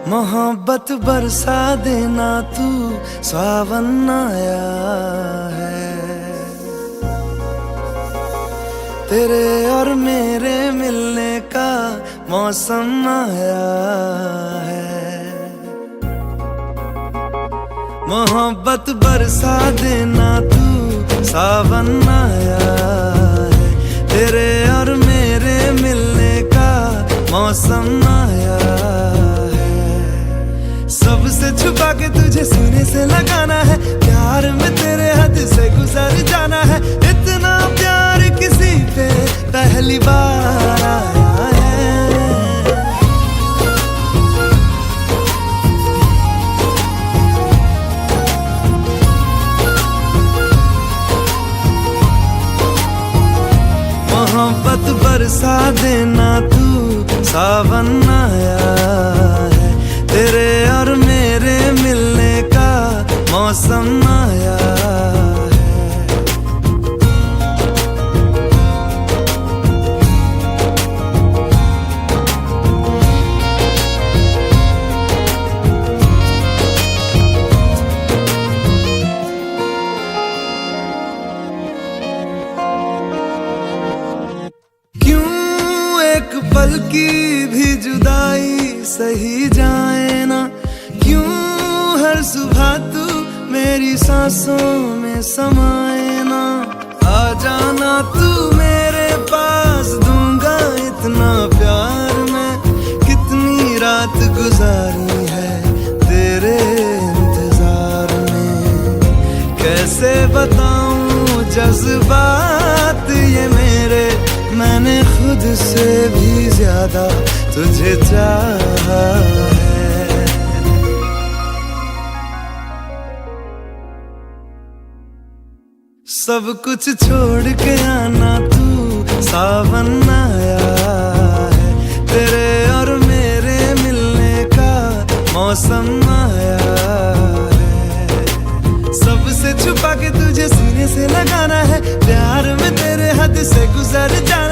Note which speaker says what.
Speaker 1: मोहब्बत बरसा देना तू, सावन आया है। तेरे और मेरे मिलने का मौसम आया है। मोहब्बत बरसा देना तू, सावन आया है। तेरे और मेरे मिलने का मौसम आया है। सबसे छुपा के तुझे सीने से लगाना है, प्यार में तेरे हद से गुजर जाना है। इतना प्यार किसी पे पहली बार आया है। मोहब्बत बरसा देना तू, सावन आया है। तेरे और मेरे मिलने का मौसम आया है। क्यों एक पल की भी जुदाई सही जाए ना, क्यों हर सुबह तू मेरी सांसों में समाए ना। आ जाना तू मेरे पास, दूंगा इतना प्यार मैं। कितनी रात गुजारी है तेरे इंतजार में, कैसे बताऊं जज्बात ये मेरे। मैंने खुद से भी ज्यादा तुझे चाहा है। सब कुछ छोड़ के आना तू, सावन आया है। तेरे और मेरे मिलने का मौसम आया है। सबसे छुपा के तुझे सीने से लगाना है, प्यार में तेरे हद से गुजर जाना।